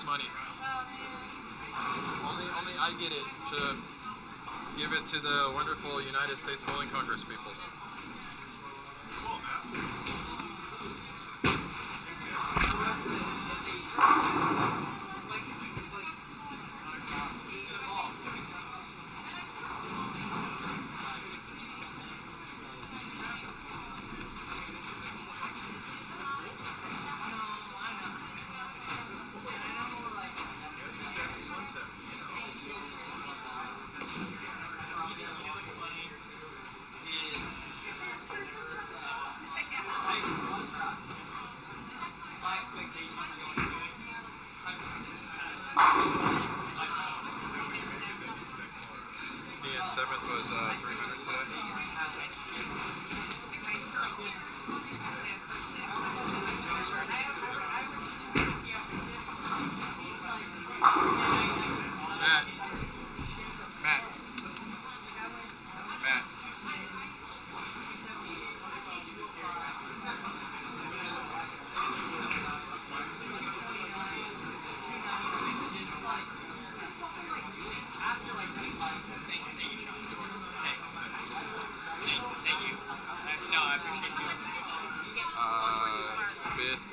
money. Only I get it to give it to the wonderful United States Bowling Congress peoples. Seventh was 300 today. Matt. Fifth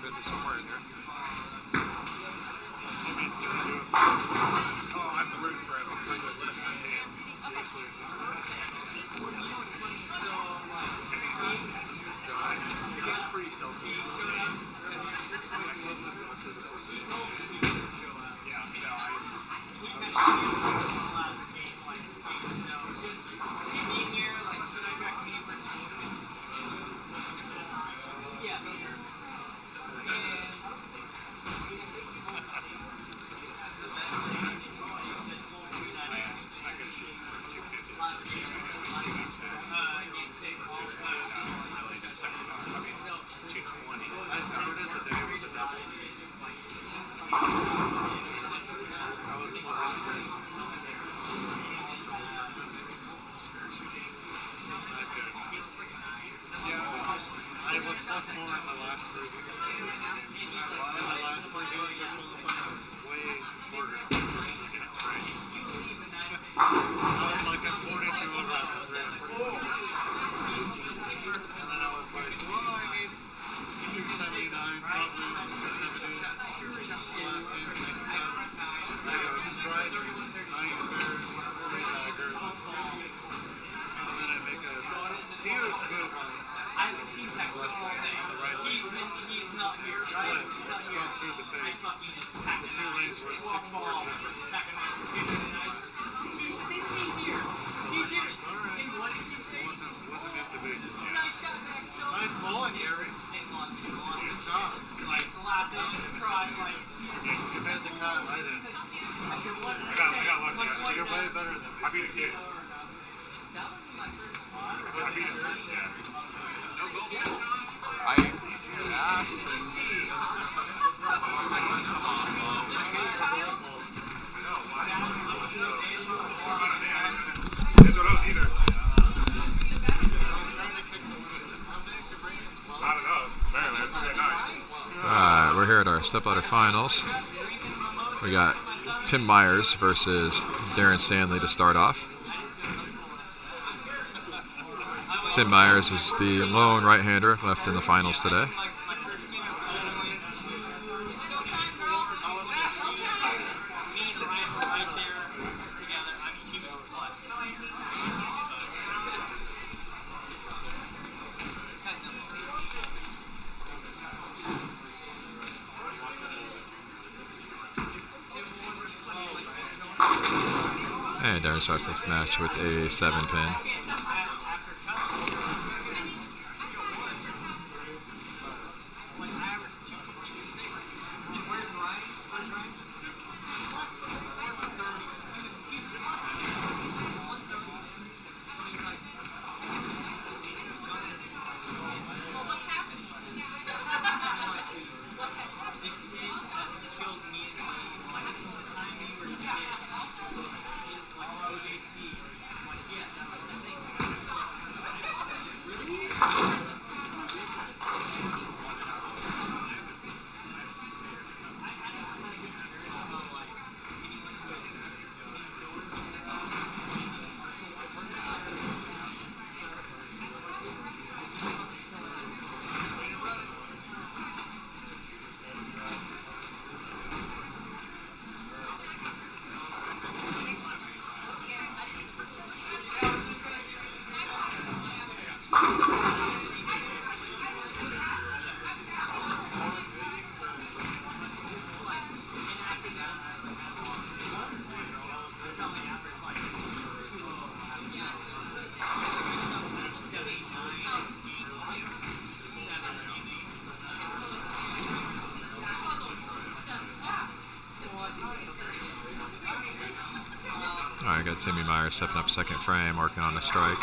is somewhere in there. Tommy's gonna do it. Oh, I'm rooting for him. It's pretty tilted. I started the day with a double. I was plus 2. I was plus more in the last 3 weeks. In the last 3 weeks, I qualified way harder. I was like, I'm 42 over after 3. And then I was like, well, I need 279, probably 270. Last game, I go strike, 9 spare, 3 dagger. And then I make a huge move on the right leg. Split, struck through the face. The 2 lanes were 6 bars different. Wasn't meant to be. Nice bowling, Gary. Good job. You made the cut, I didn't. I got lucky. You're way better than me. I beat a kid. I beat a kid, yeah. No goal. I asked. Didn't know those either. Not enough. Apparently, it's a good night. We're here at our stepladder finals. We got Tim Myers versus Darren Stanley to start off. Tim Myers is the lone right-hander left in the finals today. And Darren starts this match with a 7-pin. All right, got Timmy Myers stepping up second frame, working on a strike.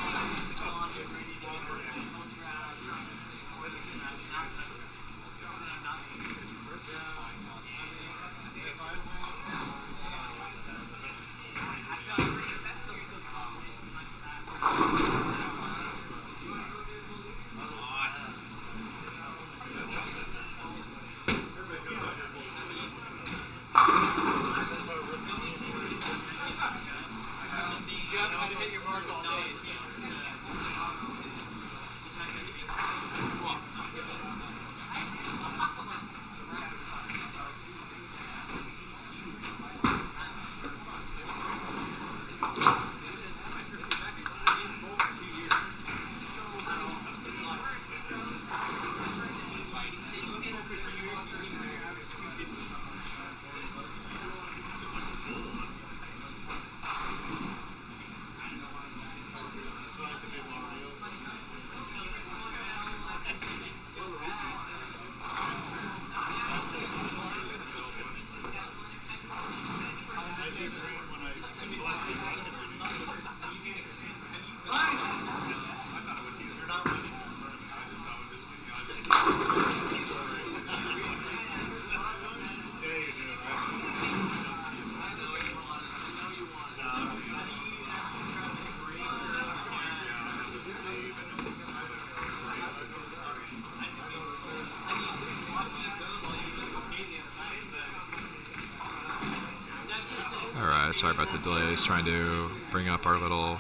Sorry about the delays. Trying to bring up our little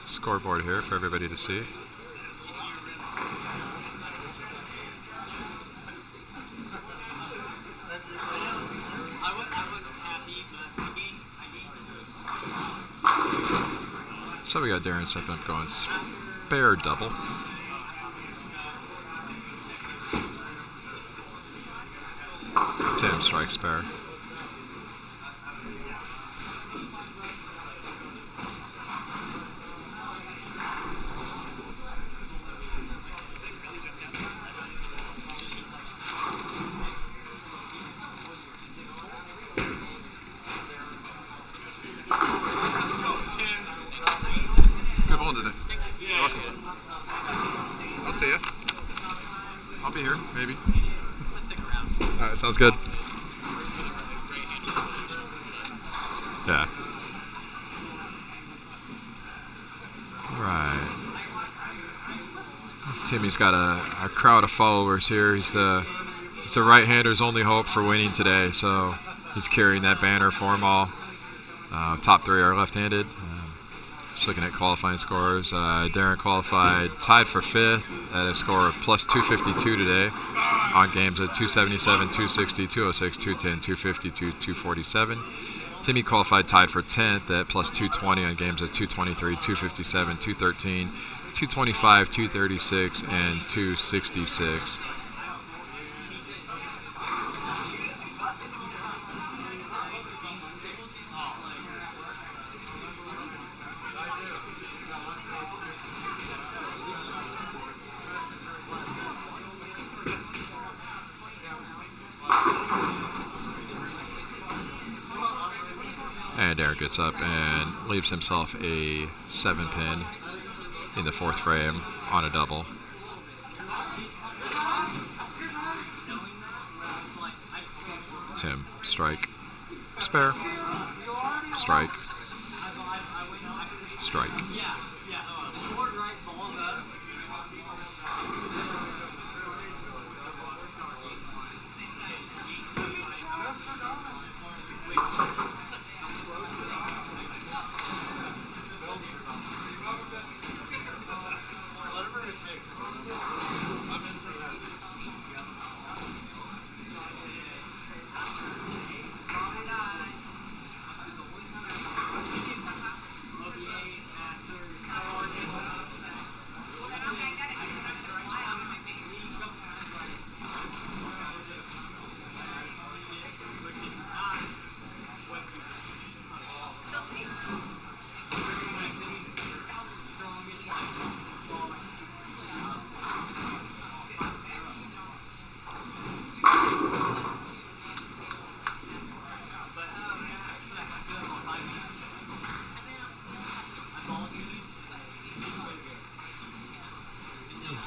scoreboard here for everybody to see. So we got Darren stepping up going spare double. Tim strikes spare. Sounds good. Yeah. Right. Timmy's got a crowd of followers here. He's the right-hander's only hope for winning today, so he's carrying that banner for them all. Top three are left-handed. Just looking at qualifying scores. Darren qualified tied for fifth at a score of plus 252 today on games at 277, 260, 206, 210, 252, 247. Timmy qualified tied for 10th at plus 220 on games at 223, 257, 213, 225, 236, and 266. And Darren gets up and leaves himself a 7-pin in the fourth frame on a double. Tim, strike, spare, strike, strike.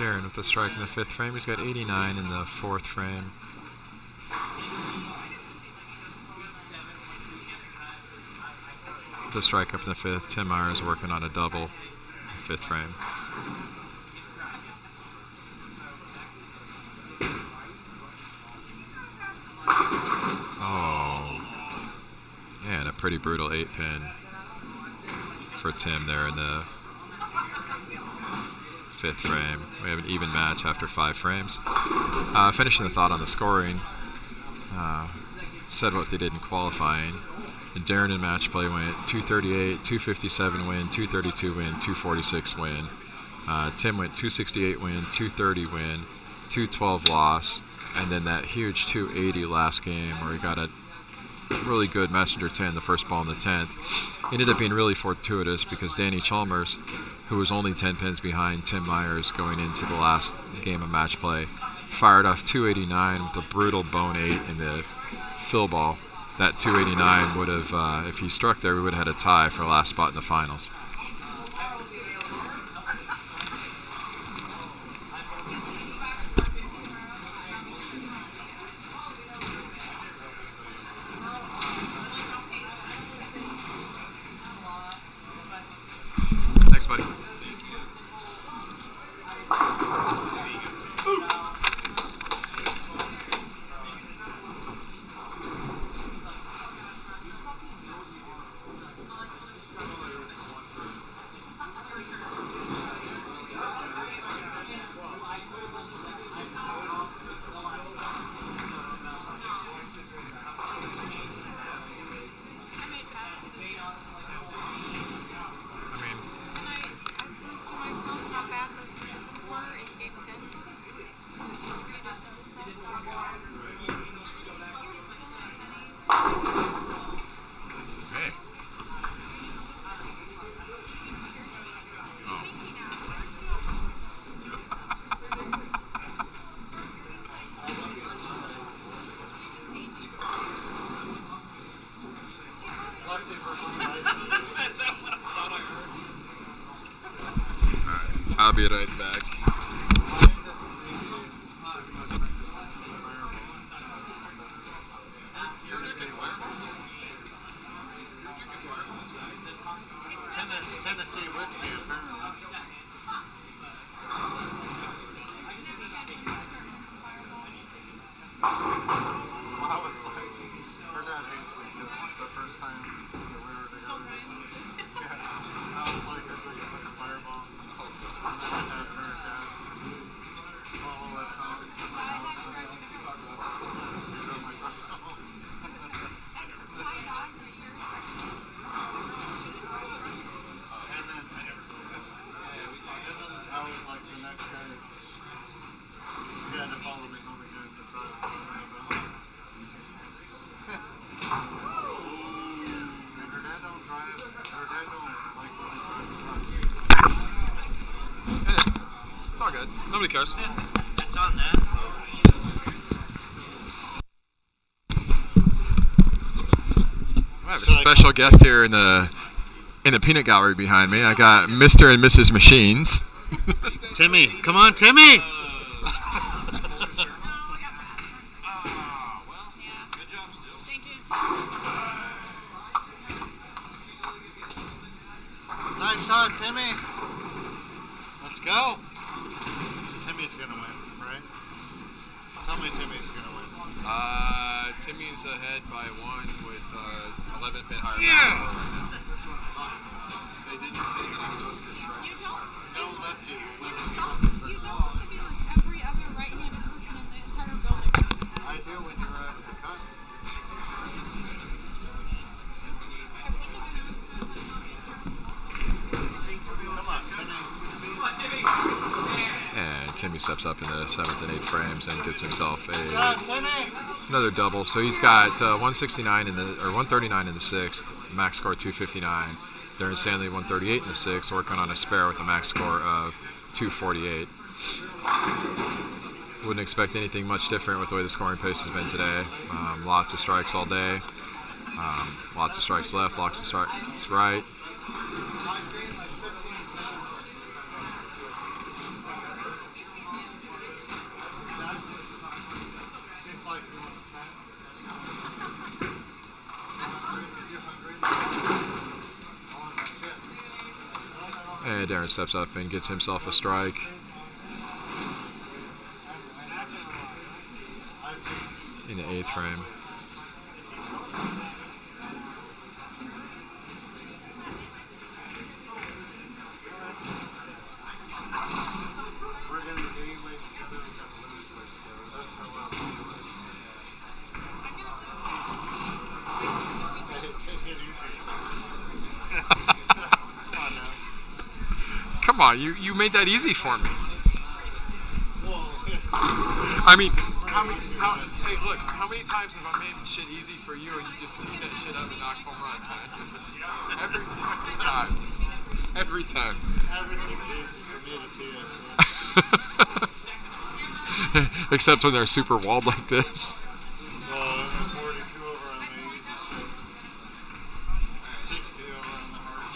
Darren with the strike in the 5th frame. He's got 89 in the 4th frame. The strike up in the 5th. Tim Myers working on a double, 5th frame. Oh, and a pretty brutal 8-pin for Tim there in the 5th frame. We have an even match after 5 frames. Finishing the thought on the scoring, said what they did in qualifying. And Darren in match play went 238, 257 win, 232 win, 246 win. Tim went 268 win, 230 win, 212 loss, and then that huge 280 last game where he got a really good messenger 10, the first ball in the 10th. Ended up being really fortuitous because Danny Chalmers, who was only 10 pins behind Tim Myers going into the last game of match play, fired off 289 with a brutal bone 8 in the fill ball. That 289 would have, if he struck there, we would have had a tie for last spot in the finals. Thanks, buddy. I'll be right back. Tennessee whiskey, apparently. I was like, her dad hates me because the first time that we were together, yeah, I was like, I took a fucking fireball, and then I had her dad follow us home to my house, and she drove my truck home. And then I was like, the next day, she had to follow me home again to try to follow me home. And her dad don't drive, her dad don't like when I drive the truck. It is. It's all good. Nobody cares. It's on that. I have a special guest here in the peanut gallery behind me. I got Mr. and Mrs. Machines. Timmy, come on, Timmy! Nice shot, Timmy. Let's go. Timmy's gonna win, right? Tell me Timmy's gonna win. Timmy's ahead by 1 with 11 pin higher Yeah. score right now. That's what I'm talking about. They didn't say that I'm those good strikers. No lefty will win this You don't have to be like every other right-handed person in the entire building. I do when you're at the cut. Come on, Timmy. And Timmy steps up in the 7th and 8th frames and gets himself Shot, Timmy! another double. So he's got 169 or 139 in the 6th, max score 259. Darren Stanley 138 in the 6th, working on a spare with a max score of 248. Wouldn't expect anything much different with the way the scoring pace has been today. Lots of strikes all day. Lots of strikes left, lots of strikes right. And Darren steps up and gets himself a strike. In the 8th frame. We're going to gain weight together, we're going to lose weight together. That's how well we do it. I'm gonna lose like 15. Take it easy. Come on now. Come on, you made that easy for me. Well, it's I mean, hey, look, how many times have I made shit easy for you and you just teed that shit up and knocked home runs, man? Every fucking time. Every time. everything's easy for me to tee it. Except when they're super walled like this. Well, I'm 42 over on the easy shit. 60 over on the hard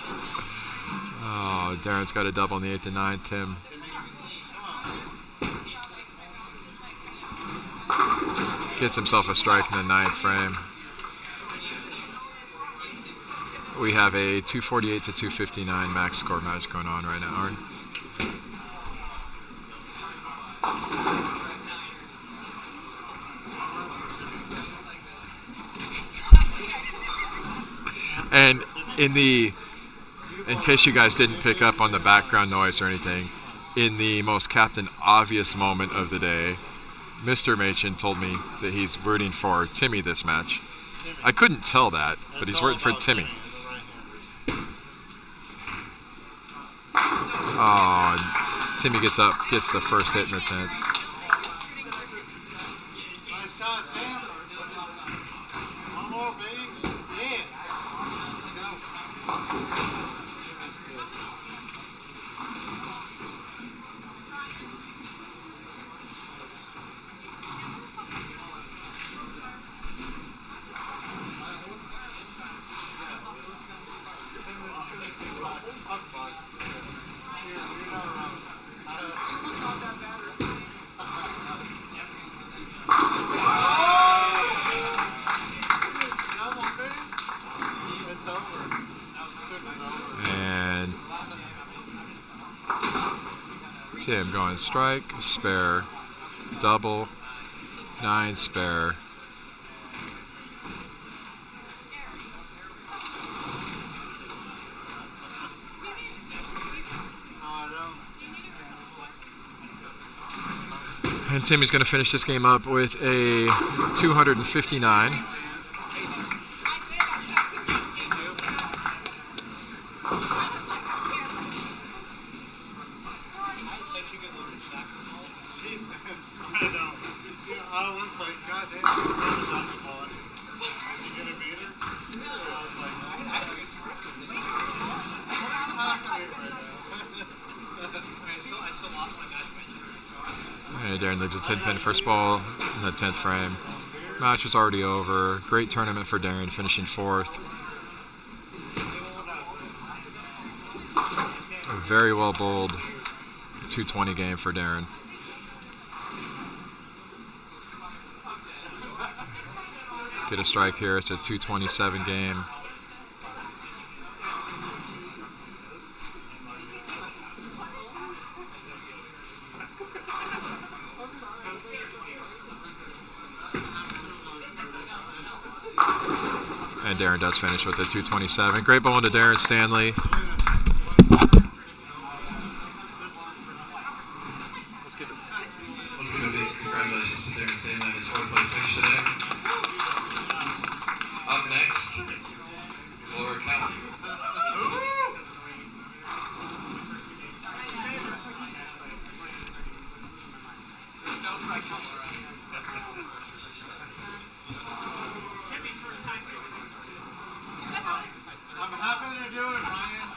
shit. Oh, Darren's got a double in the 8th and 9th. Tim gets himself a strike in the 9th frame. We have a 248 to 259 max score match going on right now, Aaron. And in case you guys didn't pick up on the background noise or anything, in the most Captain Obvious moment of the day, Mr. Machin told me that he's rooting for Timmy this match. I couldn't tell that, but he's rooting for Timmy. Oh, Timmy gets the first hit in the 10th. Nice shot, Tim. One more, baby. Yeah. Let's go. I'm fine. You're not wrong. Come on, baby. It's over. It's over. And Tim going strike, spare, double, 9 spare. And Timmy's going to finish this game up with a 259. I know. Yeah, I was like, God damn, she's so untouchable. Is she gonna beat her? I was like, what's happening right now? I still lost my match. And Darren leaves a 10-pin first ball in the 10th frame. Match is already over. Great tournament for Darren, finishing 4th. A very well bowled 220 game for Darren. Get a strike here. It's a 227 game. And Darren does finish with a 227. Great bowling to Darren Stanley. Let's give a big congratulations to Darren Stanley on his 4th place finish today. Up next, Laura Cowling. I'm happy to do it, Ryan.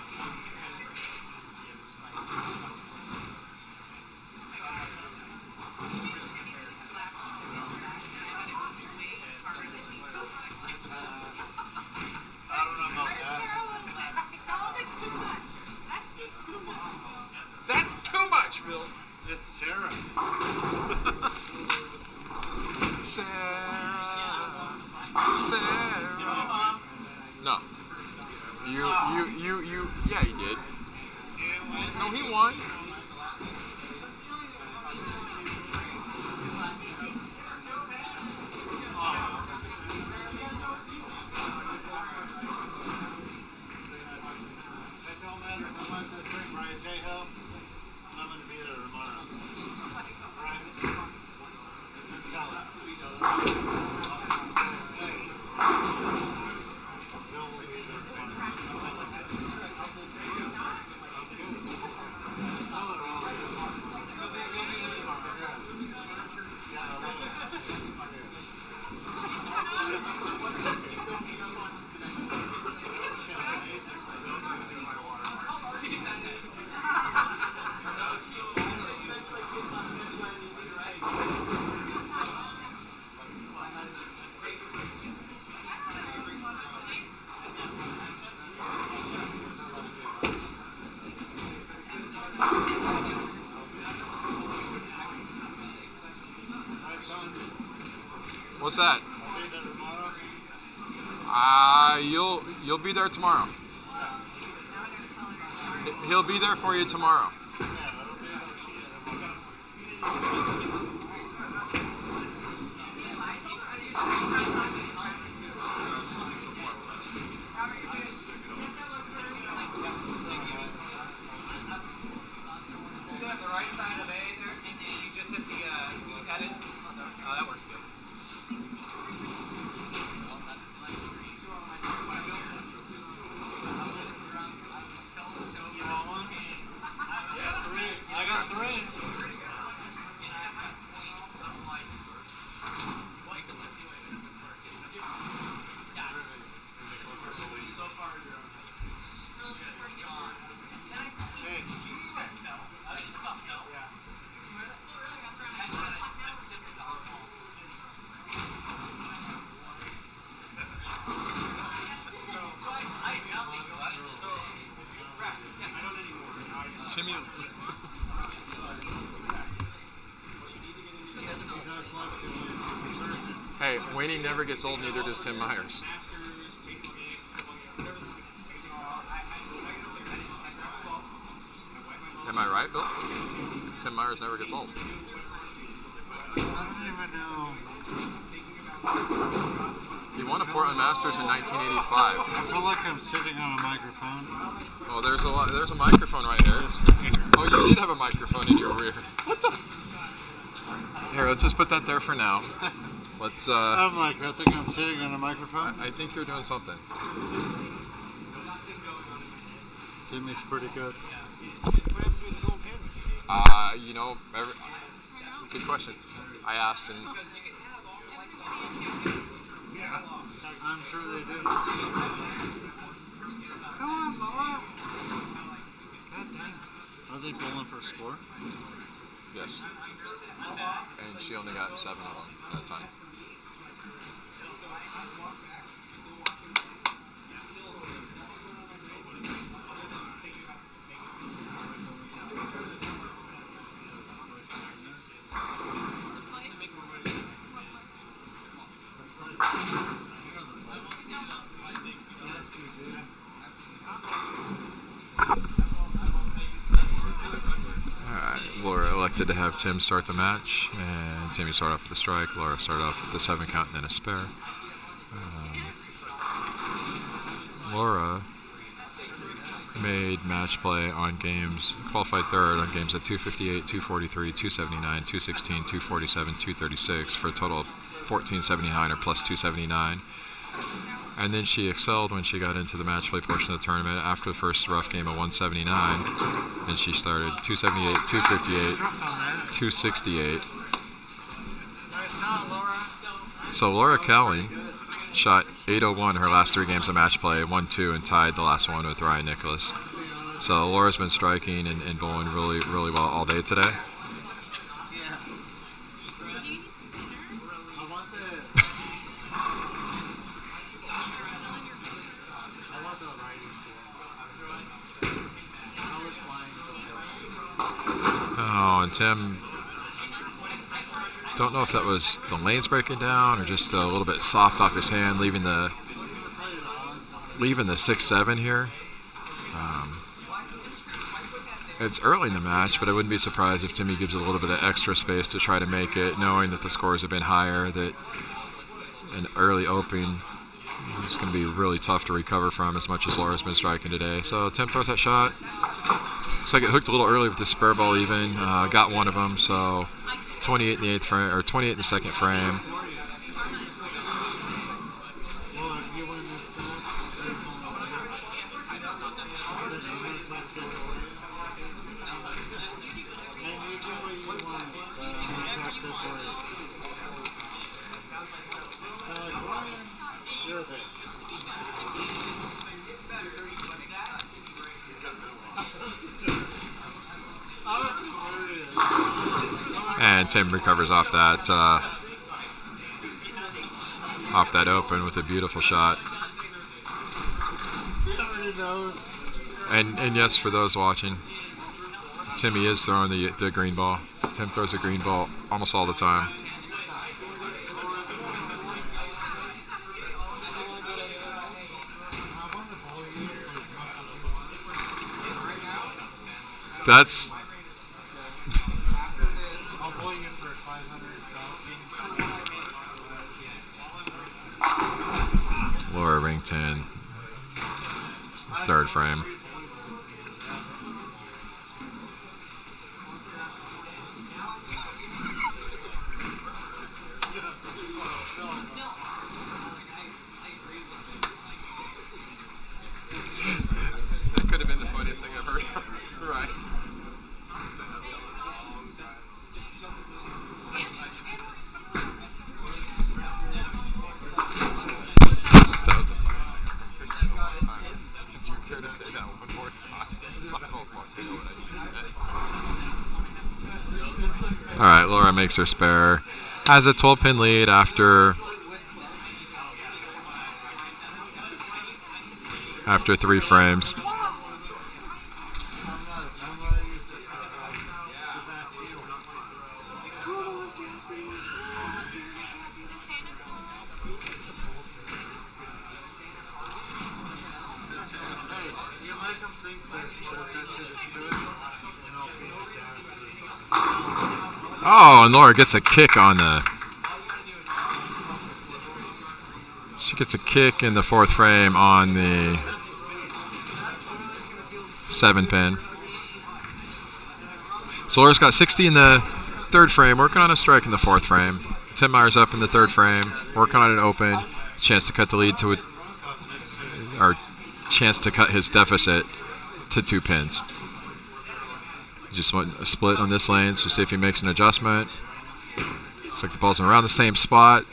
I don't know about that. That's just too much. That's too much, Bill. It's Sarah. Sarah. No. Yeah, he did. You No, he won. It don't matter how much I drink, Ryan J. I'm going to be there tomorrow. Right? Just tell him. Just tell him. I'll just say, hey, Bill will be there tomorrow. Just tell him. Just tell him. Yeah, I will. What's that? I'll be there tomorrow. You'll be there tomorrow. He'll be there for you tomorrow. The right side of A there, you just hit the edit. Oh, that works good. I got three. Timmy. Hey, Wayne never gets old, neither does Tim Myers. Am I right, Bill? Tim Myers never gets old. I don't even know. He won a Portland Masters in 1985. I feel like I'm sitting on a microphone. Oh, there's a microphone right here. Oh, you did have a microphone in your rear. What the? Here, let's just put that there for now. Let's. I'm like, I think I'm sitting on a microphone. I think you're doing something. Timmy's pretty good. Good question. I asked, and Yeah, I'm sure they do. Come on, Laura. God dang. Are they bowling for a score? yes. And she only got 7 of them that time. Yes, you do. Laura elected to have Tim start the match, and Timmy started off with a strike. Laura started off with the 7 count and then a spare. Laura made match play on games, qualified third on games at 258, 243, 279, 216, 247, 236 for a total of 1479 or plus 279. And then she excelled when she got into the match play portion of the tournament after the first rough game of 179. And she started 278, 258, Struck on that. 268. Nice shot, Laura. So Laura Cowling shot 801 her last 3 games of match play, 1-2, and tied the last one with Ryan Nikolas. So Laura's been striking and bowling really, really well all day today. Yeah. Do you need some dinner? I want the. I want the writing store. I was flying. Oh, and Tim, don't know if that was the lanes breaking down or just a little bit soft off his hand, leaving the 6-7 here. It's early in the match, but I wouldn't be surprised if Timmy gives it a little bit of extra space to try to make it, knowing that the scores have been higher, that an early opening is going to be really tough to recover from as much as Laura's been striking today. So Tim throws that shot. Looks like it hooked a little early with the spur ball even. Got one of them, so 28 in the 8th frame, or 28 in the 2nd frame. And Tim recovers off that open with a beautiful shot. And yes, for those watching, Timmy is throwing the green ball. Tim throws a green ball almost all the time. That's Laura ring 10, 3rd frame. That could have been the funniest thing I've heard. Right. That was a Did you care to say that one more time? I don't fucking know what I mean. All right, Laura makes her spare. Has a 12-pin lead after 3 frames. Oh, and Laura gets a kick on she gets a kick in the 4th frame on the 7-pin. So Laura's got 60 in the 3rd frame, working on a strike in the 4th frame. Tim Meyer's up in the 3rd frame, working on an open, chance to cut the lead to chance to cut his deficit to 2 pins. Just want a split on this lane, so see if he makes an adjustment. Looks like the ball's around the same spot.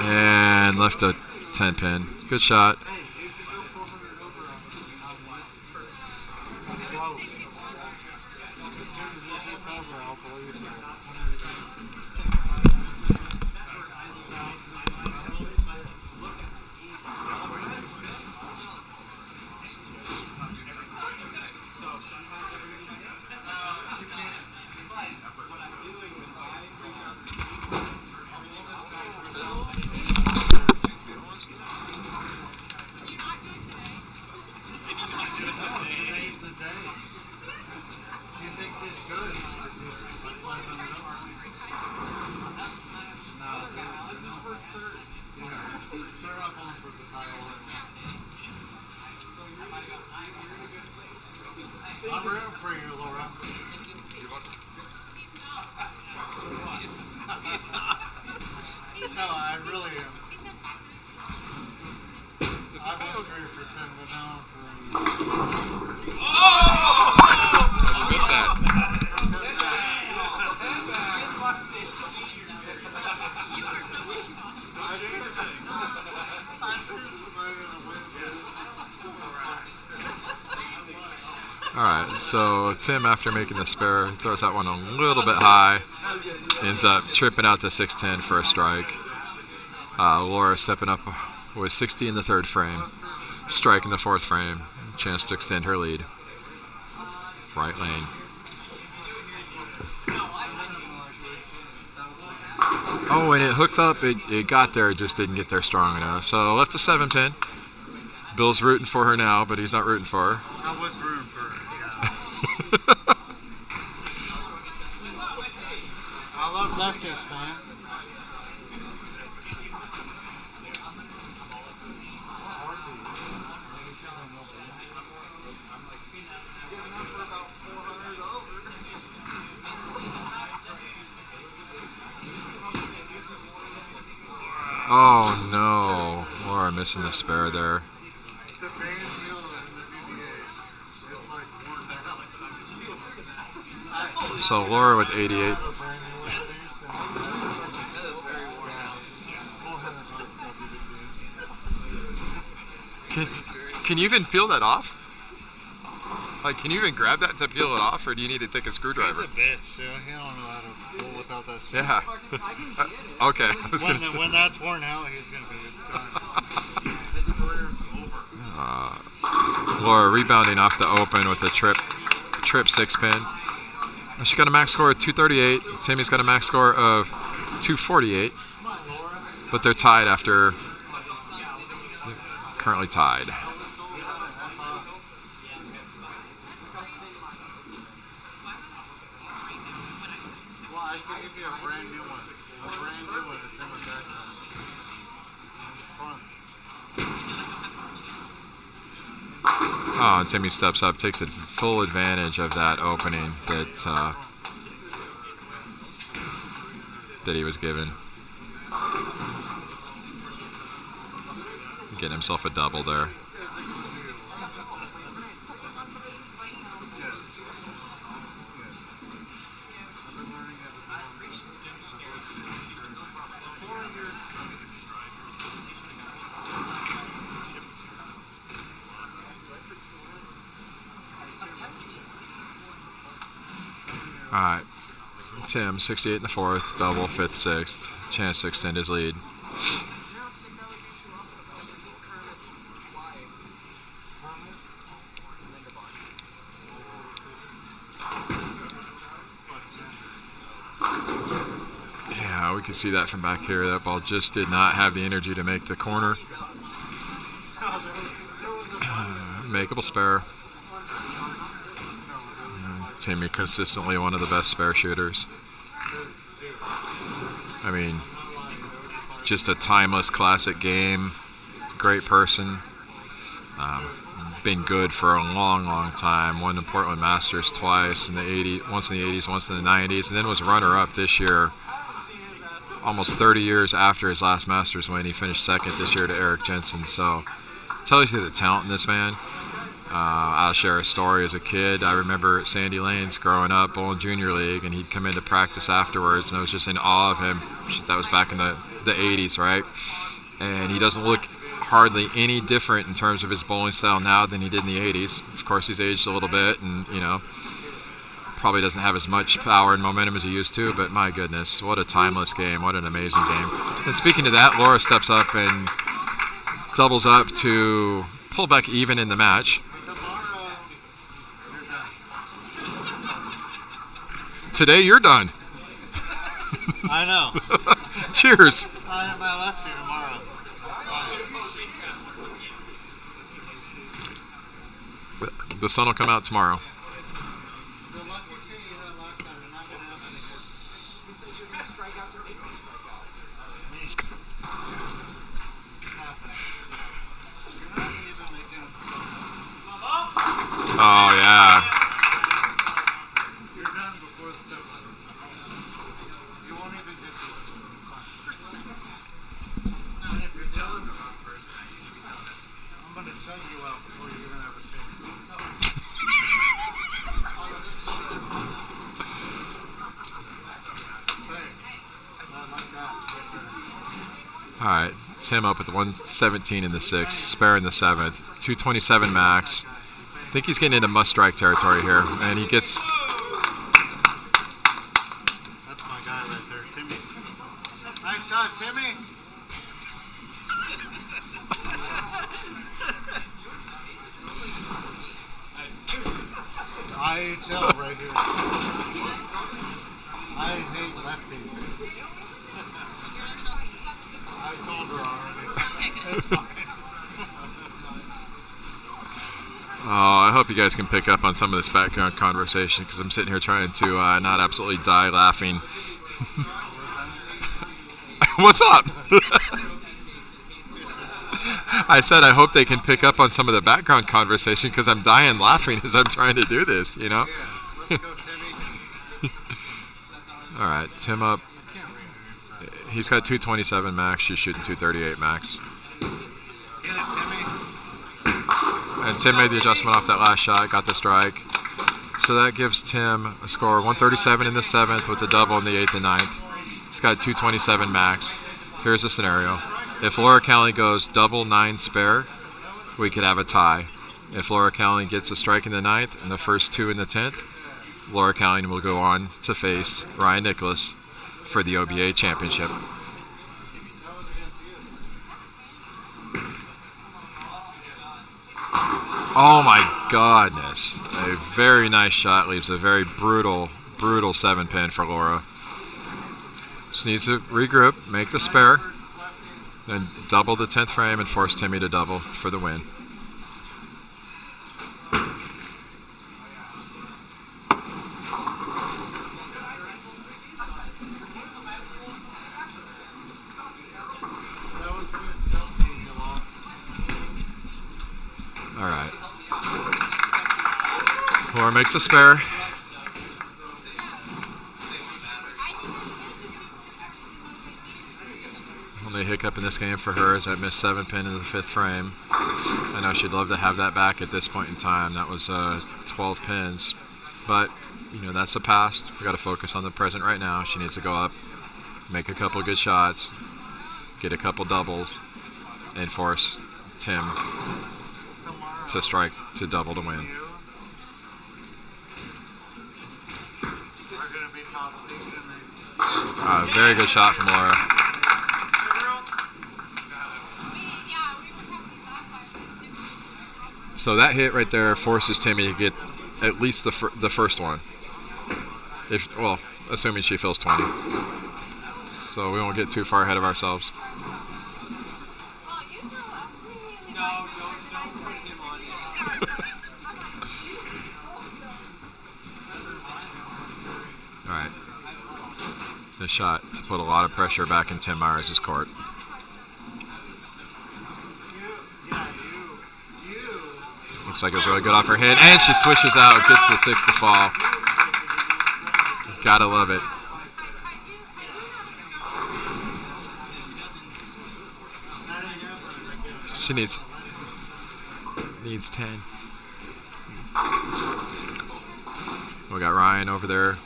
And left a 10-pin. Good shot. I'm rooting for you, Laura. He's not. No, I really am. This is I kind was of... rooting for Tim, but now I'm for you. Oh! You missed that. You are so wishy-washy. I choose my win this. All right, so Tim, after making the spare, throws that one a little bit high. Ends up tripping out to 610 for a strike. Laura stepping up with 60 in the 3rd frame. Strike in the 4th frame. Chance to extend her lead. Right lane. Oh, and it hooked up. It got there, it just didn't get there strong enough. So left a 7-pin. Bill's rooting for her now, but he's not rooting for her. I was rooting for her, yeah. I love leftists, man. Oh no, Laura missing the spare there. The band deal in the PBA is like worn down. So Laura with 88. Can you even peel that off? Like, can you even grab that to peel it off, or do you need to take a He's screwdriver? a bitch, dude. He don't know how to pull without that shit. Yeah. Okay. I was gonna, When that's worn out, he's gonna be done. His career's over. Laura rebounding off the open with a trip 6-pin. She got a max score of 238. Timmy's got a max score of 248. Come on, Laura. But they're tied after. They're currently tied. Well, I can give you a brand new one. A brand new one to send it back on. Front. Oh, and Timmy steps up, takes full advantage of that opening that he was given. Getting himself a double there. All right, Tim, 68 in the fourth, double, fifth, sixth, chance to extend his lead. Yeah, we can see that from back here. That ball just did not have the energy to make the corner. Makeable spare. Timmy consistently one of the best spare shooters. I mean, just a timeless classic game. Great person. Been good for a long, long time. Won the Portland Masters twice in the 80s, once in the 80s, once in the 90s, and then was runner-up this year. Almost 30 years after his last Masters win, he finished second this year to Eric Jensen. So, tells you the talent in this man. I'll share a story as a kid. I remember at Sandy Lanes growing up, bowling junior league, and he'd come into practice afterwards, and I was just in awe of him. That was back in the 80s, right? And he doesn't look hardly any different in terms of his bowling style now than he did in the 80s. Of course, he's aged a little bit, and probably doesn't have as much power and momentum as he used to, but my goodness, what a timeless game, what an amazing game. And speaking to that, Laura steps up and doubles up to pull back even in the match. Today you're done. I know. Cheers. I have my lefty tomorrow. That's fine. The sun will come out tomorrow. The lefty shit you had last time, you're not going to have any good. It's happening. You're not even making a Oh, yeah. You're done before the 7. You won't even get to it. It's fine. And if you're telling the wrong person, I usually tell them. I'm going to shut you out before you even have a chance. Hey, not like that. All right, Tim up at the 117 in the 6th, spare in the 7th, 227 max. I think he's getting into must-strike territory here, and he gets... That's my guy right there, Timmy. Nice shot, Timmy. IHL right here. I hate lefties. I told her already. It's fine. Oh, I hope you guys can pick up on some of this background conversation because I'm sitting here trying to not absolutely die laughing. What's up? I said I hope they can pick up on some of the background conversation because I'm dying laughing as I'm trying to do this, you know? Let's go, Timmy. All right, Tim up. He's got 227 max. She's shooting 238 max. Get it, Timmy. And Tim made the adjustment off that last shot, got the strike. So that gives Tim a score 137 in the 7th with a double in the 8th and 9th. He's got 227 max. Here's the scenario. If Laura Cowling goes double 9 spare, we could have a tie. If Laura Cowling gets a strike in the 9th and the first 2 in the 10th, Laura Cowling will go on to face Ryan Nikolas for the OBA championship. Oh my goodness. A very nice shot. Leaves a very brutal 7-pin for Laura. Just needs to regroup, make the spare, then double the 10th frame and force Timmy to double for the win. All right. Laura makes a spare. Only hiccup in this game for her is that missed 7-pin in the 5th frame. I know she'd love to have that back at this point in time. That was 12 pins. But, you know, that's the past. We got to focus on the present right now. She needs to go up, make a couple good shots, get a couple doubles, and force Tim to strike to double to win. Very good shot from Laura. So that hit right there forces Timmy to get at least the first one. Well, assuming she fills 20. So we won't get too far ahead of ourselves. All right. This shot to put a lot of pressure back in Tim Myers' court. Looks like it was really good off her hit, and she swishes out, gets the 6th to fall. Gotta love it. She needs 10. We got Ryan over there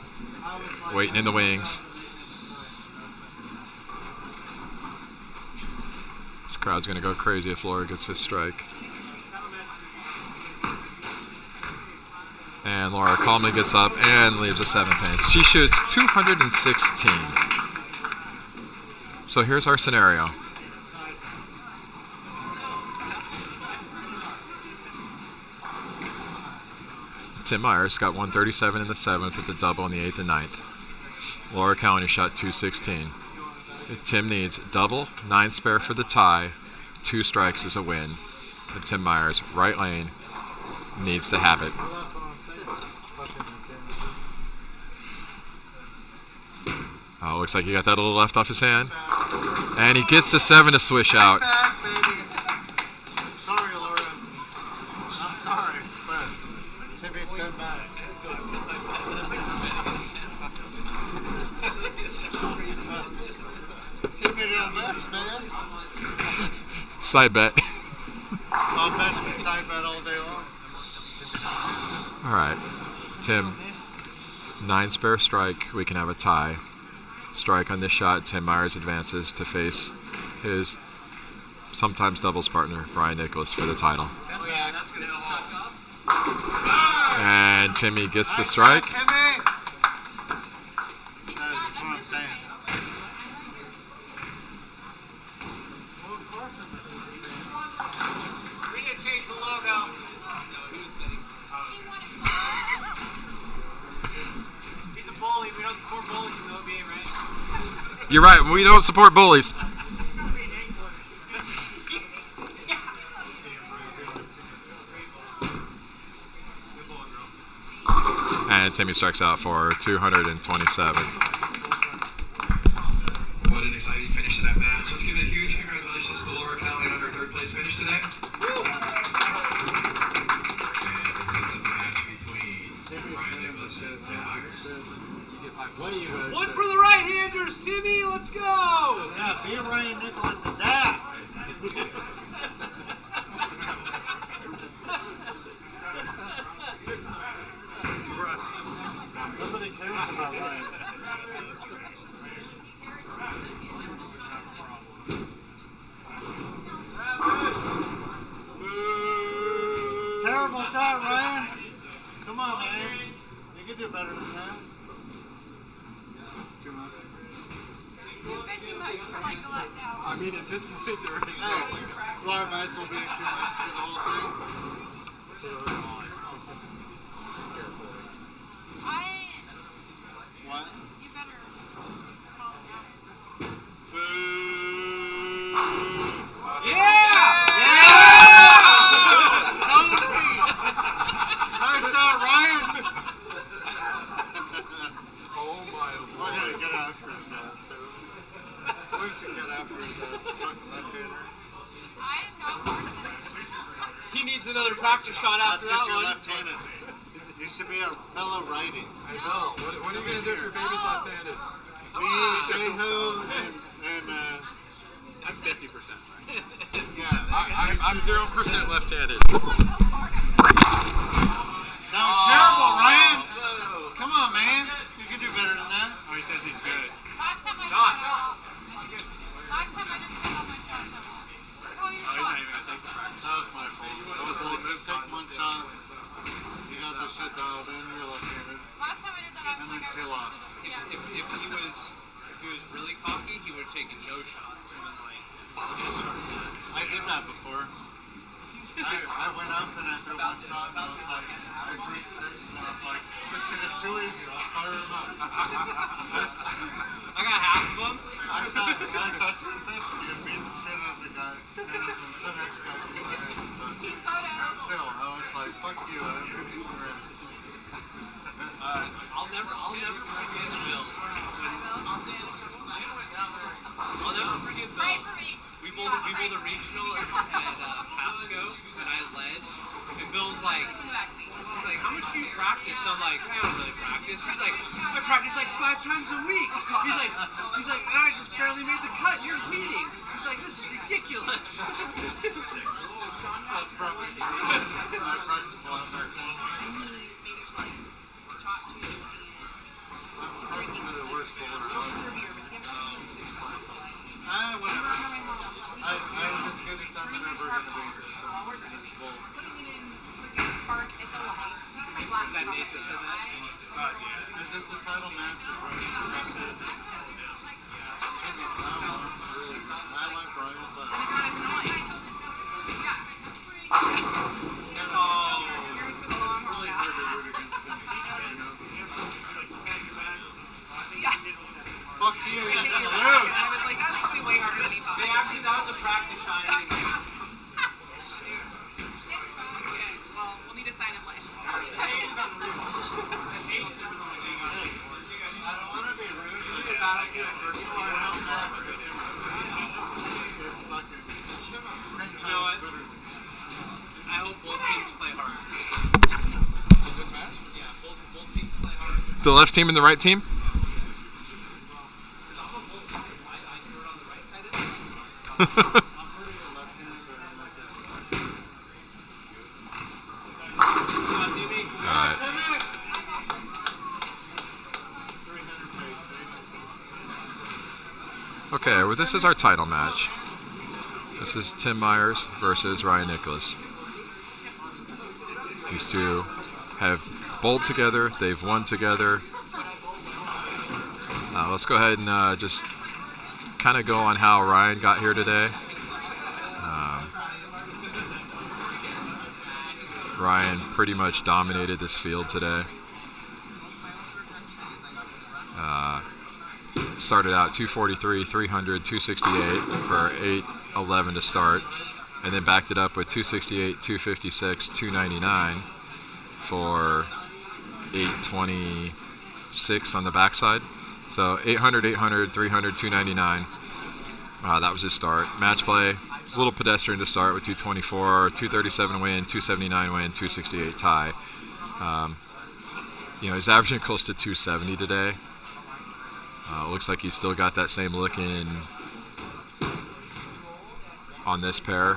waiting in the wings. This crowd's gonna go crazy if Laura gets this strike. And Laura calmly gets up and leaves a 7-pin. She shoots 216. So here's our scenario. Tim Myers got 137 in the 7th with a double in the 8th and 9th. Laura Cowling shot 216. Tim needs double, 9 spare for the tie, 2 strikes is a win. And Tim Myers, right lane, needs to have it. Oh, looks like he got that a little left off his hand. And he gets the 7 to swish out. Sorry, Laura. I'm sorry, but Timmy sent back. Timmy did a best, man. Side bet. I'll bet you side bet all day long. All right. Tim, 9 spare strike. We can have a tie. Strike on this shot. Tim Myers advances to face his sometimes doubles partner, Ryan Nikolas, for the title. And Timmy gets the strike. Timmy! That's what I'm saying. We need to change the logo. He's a bully. We don't support bullies in the OBA, right? You're right. We don't support bullies. And Timmy strikes out for 227. What an exciting finish to that match. Let's give a huge congratulations to Laura Cowling on her third place finish today. And this sets up a match between Ryan Nikolas and Tim Myers. One for the right-handers, Timmy. Let's go. Yeah, be Ryan Nikolas' ass. Nobody cares about Ryan. Terrible shot, Ryan. Come on, man. You can do better than that. Too much. You've been too much for like the last hour. I mean, at this point, there is Hey, Ryan might as well be too much for the whole thing. What? You better calm down. Nice shot, Ryan! Oh my We're gonna get after his ass, too. We should get after his ass. Fucking left-hander. I am not part of this. He needs another practice shot That's after because that you're one. left-handed. You should be a fellow righty. I know. What are you going to do if your baby's left-handed? Me, Jehu, and I'm 50%. yeah. I'm 0% left-handed. That was terrible, Ryan! Come on, man. You can do better than that. Oh, he says he's good. Last time I Shot. didn't fill all my shots. Oh, he's not even going to take the practice. That was my fault. I was like, just take one shot. You got this shit dialed in. You're left-handed. Last time I did that, I And was then like, she I lost. yeah. If he was really cocky, he would have taken no shots and then like I did that before. I went up and I threw one shot and I was like, I agreed six and I was like, this shit is too easy. Let's fire him up. I got half of them. I shot 250 and beat the shit out of the guy. And the next guy beat my ass. But Team photos. still, I was like, fuck you. I'm going to beat the rest. I'll never forget Bill. I'll never forget Bill. Pray for me. We bowled a regional at Pasco and I led. And Bill's like, Sleep in the backseat. he's like, how much do you practice? I'm like, I don't really practice. He's like, I practice like 5 times a week. He's like, I just barely made the cut. You're leading. He's like, this is ridiculous. That's probably true. I practiced a lot back then. And he made it like top 2 I'm probably one of the worst bowlers ever. Whatever. I'm as good as I'm ever going to be. So it's bull. putting it in park at the light. Is that Nasa said that? Is this the title match? Is Ryan interested? I like Ryan, but It's not as annoying. it's kind of You're in for the long haul really now. hard to root against him. You know? Yeah. Fuck you, you're gonna lose. I was like, that's probably way harder than he thought. They actually, that was a practice shot. Okay, well, we'll need to sign him later. I don't want to be rude. People are not bad for him. He's fucking 10 You know what? times better. I hope both teams play hard. In this match? Yeah, both teams play hard. The left team and the right team? I'm pretty left-handed, but I'm like that. All right. 300 pace, baby. Okay, well, this is our title match. This is Tim Myers versus Ryan Nikolas. These two have bowled together. They've won together. Let's go ahead and just kind of go on how Ryan got here today. Ryan pretty much dominated this field today. Started out 243, 300, 268 for 811 to start, and then backed it up with 268, 256, 299 for 826 on the backside. So 800, 800, 300, 299. That was his start. Match play was a little pedestrian to start with 224, 237 win, 279 win, 268 tie. He's averaging close to 270 today. Looks like he's still got that same look in on this pair.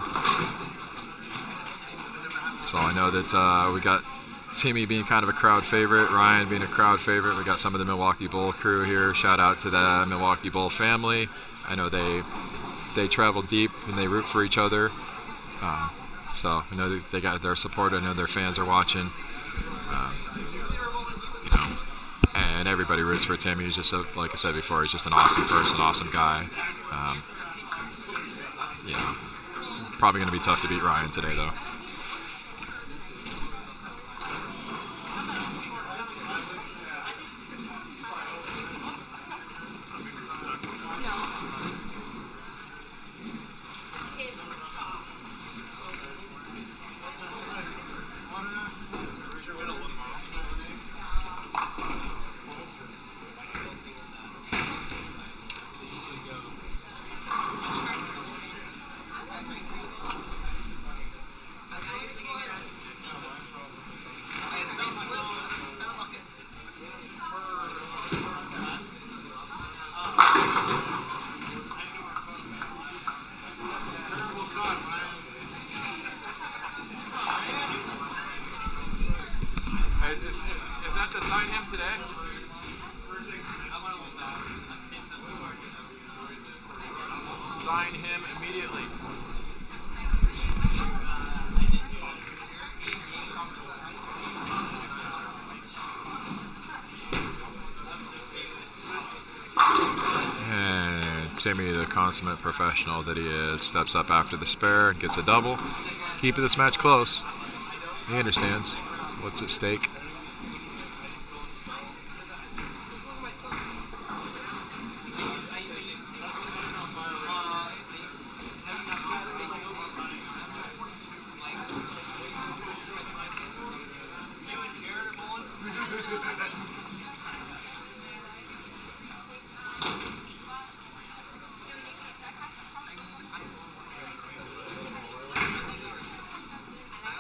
So I know that we got Timmy being kind of a crowd favorite, Ryan being a crowd favorite. We got some of the Milwaukee Bull crew here. Shout out to the Milwaukee Bull family. I know they travel deep and they root for each other. So I know that they got their support. I know their fans are watching. And everybody roots for Timmy. He's just, like I said before, he's just an awesome person, awesome guy. Probably going to be tough to beat Ryan today, though. Is that to sign him today? Sign him immediately. And Timmy, the consummate professional that he is, steps up after the spare and gets a double. Keeping this match close. He understands what's at stake.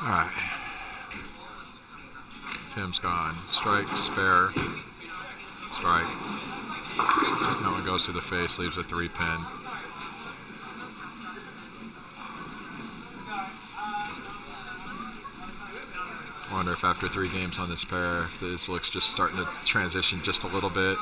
All right. Tim's gone. Strike, spare, strike. That one goes to the face, leaves a 3-pin. Wonder if after 3 games on this pair, if this looks just starting to transition just a little bit.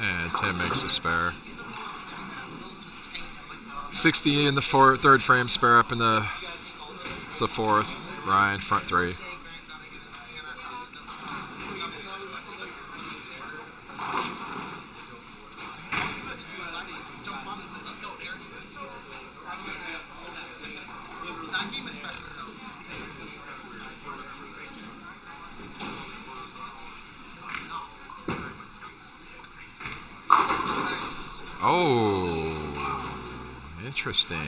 And Tim makes a spare. 60 in the third frame, spare up in the fourth. Ryan, front 3. Oh, interesting.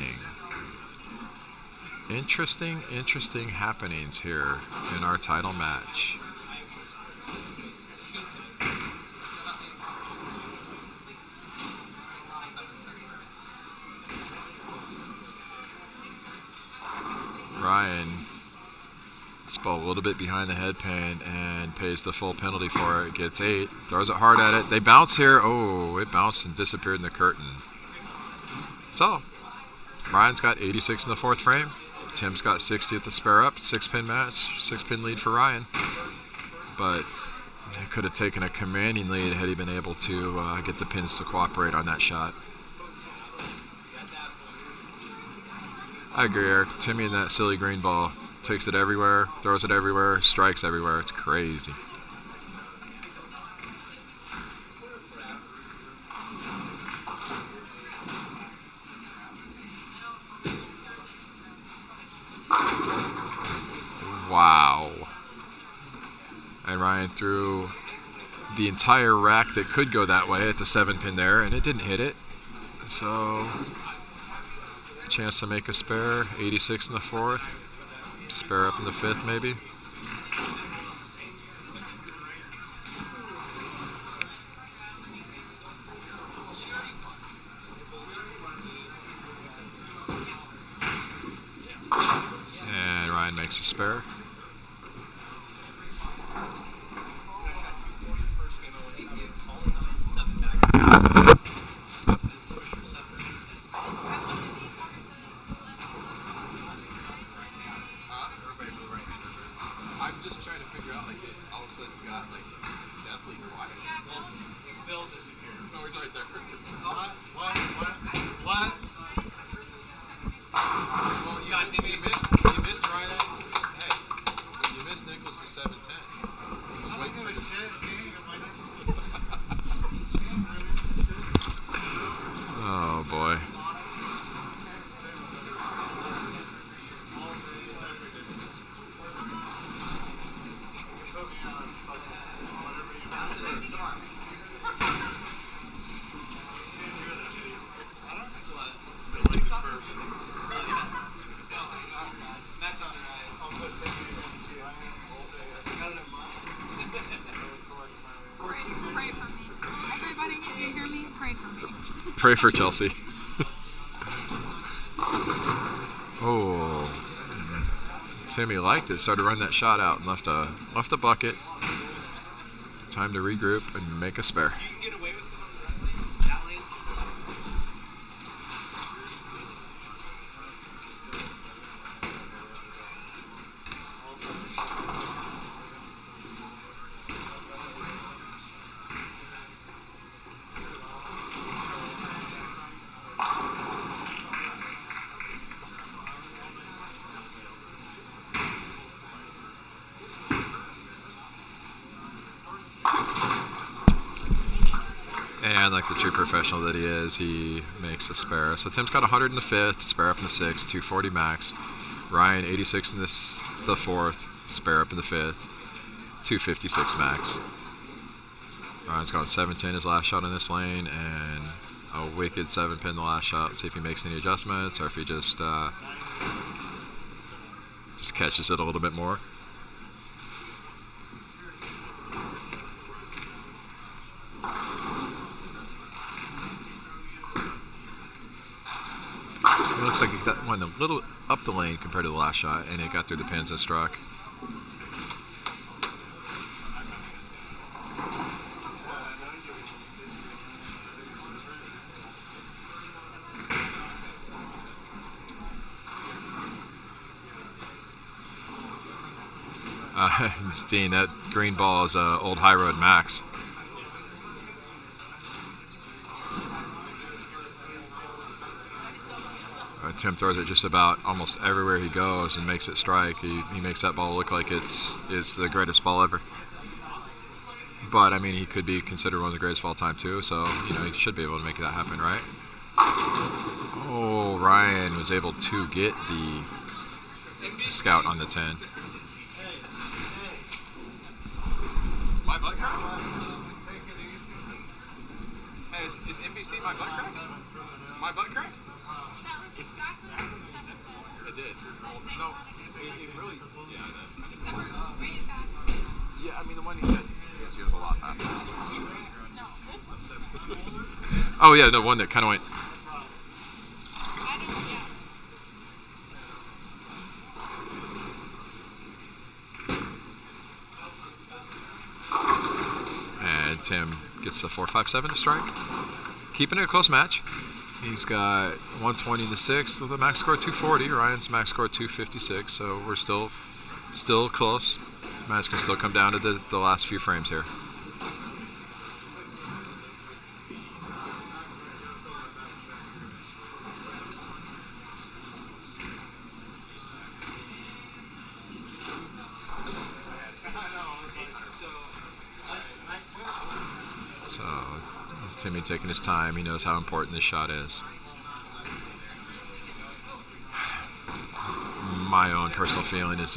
Interesting happenings here in our title match. Ryan spun a little bit behind the head pin and pays the full penalty for it. Gets 8, throws it hard at it. They bounce here. Oh, it bounced and disappeared in the curtain. So, Ryan's got 86 in the fourth frame. Tim's got 60 at the spare up. 6-pin match, 6-pin lead for Ryan. But he could have taken a commanding lead had he been able to get the pins to cooperate on that shot. I agree, Eric. Timmy in that silly green ball takes it everywhere, throws it everywhere, strikes everywhere. It's crazy. Wow. And Ryan threw the entire rack that could go that way at the 7-pin there, and it didn't hit it. So, chance to make a spare. 86 in the 4th. Spare up in the 5th, maybe. And Ryan makes a spare. I'm just trying to figure out, like, it all of a sudden got, like, deathly quiet. Bill disappeared. No, he's right there. What? What? Well, you missed Ryan's. Hey, you missed Nikolas' 7-10. He was waiting for you. Oh boy. Pray for me. Everybody, you hear me? Pray for me. Pray for Chelsea. Oh. Timmy liked it. Started running that shot out and left a bucket. Time to regroup and make a spare. You can get away with some that lane. And like the true professional that he is, he makes a spare. So Tim's got 100 in the 5th, spare up in the 6th, 240 max. Ryan 86 in the 4th, spare up in the 5th, 256 max. Ryan's got 7-10 his last shot in this lane, and a wicked 7-pin the last shot. See if he makes any adjustments or if he just catches it a little bit more. It looks like it went a little up the lane compared to the last shot, and it got through the pins and struck. Dean, that green ball is old High Road Max. Tim throws it just about almost everywhere he goes and makes it strike. He makes that ball look like it's the greatest ball ever. But I mean, he could be considered one of the greatest of all time too. So he should be able to make that happen, right? Oh, Ryan was able to get the scout on the 10. My butt crack? Hey, is NBC my butt crack? My butt crack? That looked exactly like the 7-10. It did. No, it really. Yeah, I know. Except for it was way faster. Yeah, I mean the one he did. She was a lot faster. No, this one. Oh yeah, the one that kind of went. I don't know. And Tim gets a 4.57 to strike. Keeping it a close match. He's got 120 in the 6th with a max score 240. Ryan's max score 256. So we're still close. Match can still come down to the last few frames here. Timmy taking his time. He knows how important this shot is. My own personal feeling is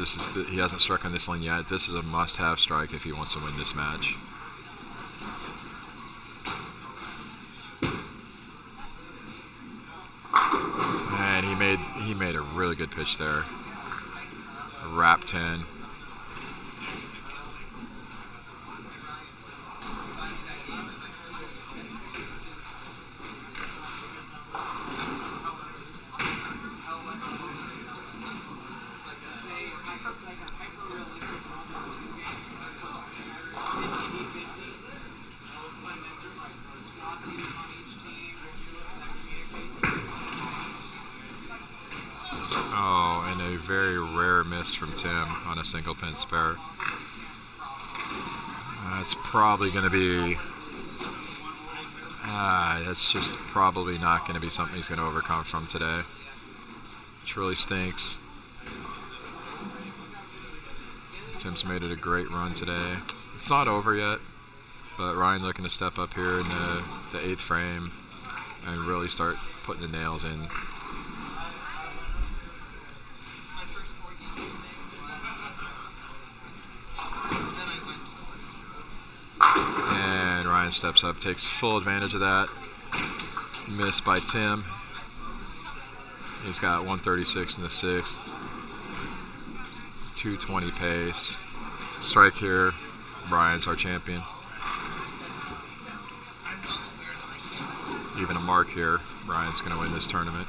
he hasn't struck on this lane yet. This is a must-have strike if he wants to win this match. made a really good pitch there. A wrap 10. Oh, and a very rare miss from Tim on a single pin spare. That's probably going to be. That's just probably not going to be something he's going to overcome from today, which really stinks. Tim's made it a great run today. It's not over yet, but Ryan looking to step up here in the 8th frame and really start putting the nails in. And Ryan steps up, takes full advantage of that. Missed by Tim. He's got 136 in the 6th. 220 pace. Strike here. Ryan's our champion. Even a mark here. Ryan's going to win this tournament.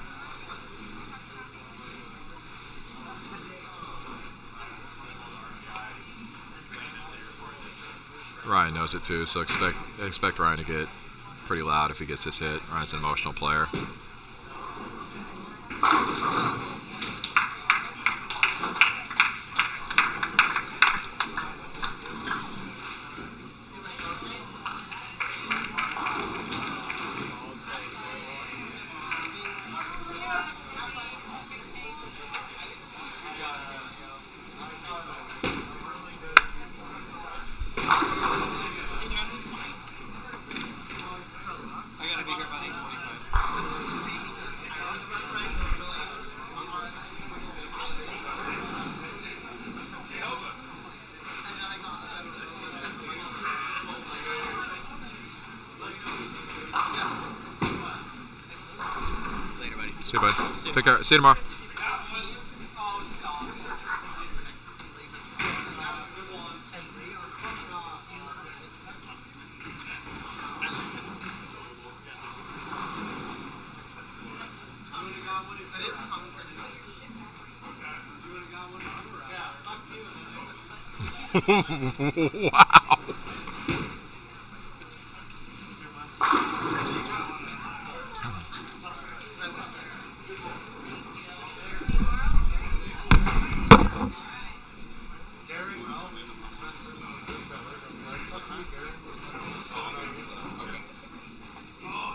Ryan knows it too, so expect Ryan to get pretty loud if he gets this hit. Ryan's an emotional player. See you, bud. Take care. See you tomorrow. Wow.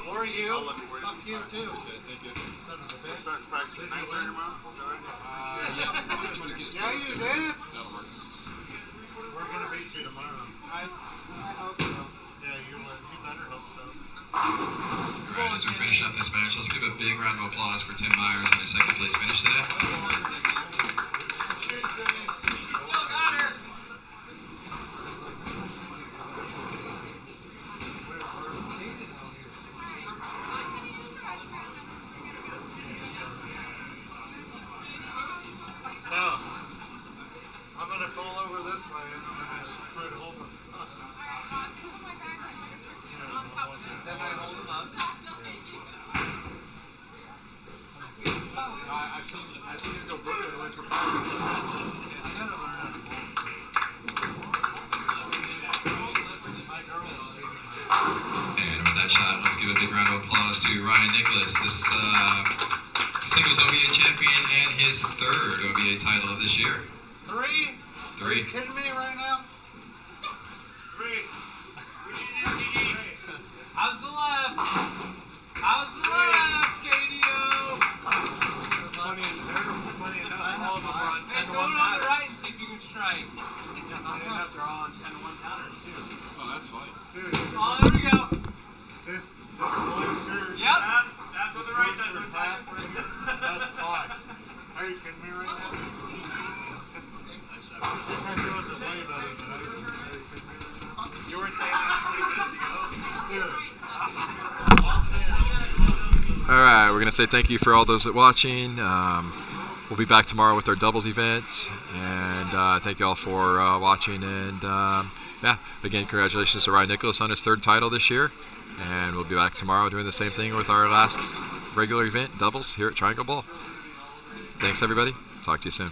Or you. Fuck you too. Thank you. Start practicing nightmare tomorrow. Is that right? Yeah, you did. We're gonna beat you tomorrow. I hope so. Yeah, you better hope so. Alright, as we're finishing up this match, let's give a big round of applause for Tim Myers on his second place finish today. No. I'm gonna fall over this way and I'm gonna try to hold him. Then I hold him up. I've seen him go Brooklyn once for 5 years. I gotta learn how to hold. My girl is leaving. And with that shot, let's give a big round of applause to Ryan Nikolas, this singles OBA champion and his 3rd OBA title of this year. 3? Are you kidding me right now? 3. How's the left? How's the left, KDO? Funny enough, All of them are on 10 to 1 on the right and see if you can strike. they're all on 10 to 1 counters too. Oh, that's funny. Dude, Oh, there we go. this blue shirt. Yep. That's what the right side looks like. That's 5. Are you kidding me right now? This guy throws it way better than I do. You weren't saying that 20 minutes ago. Dude, I'll say it. right, we're going to say thank you for all those that watching. We'll be back tomorrow with our doubles event. And thank you all for watching. And, yeah, again, congratulations to Ryan Nikolas on his 3rd title this year. And we'll be back tomorrow doing the same thing with our last regular event, doubles, here at Triangle Bowl. Thanks, everybody. Talk to you soon.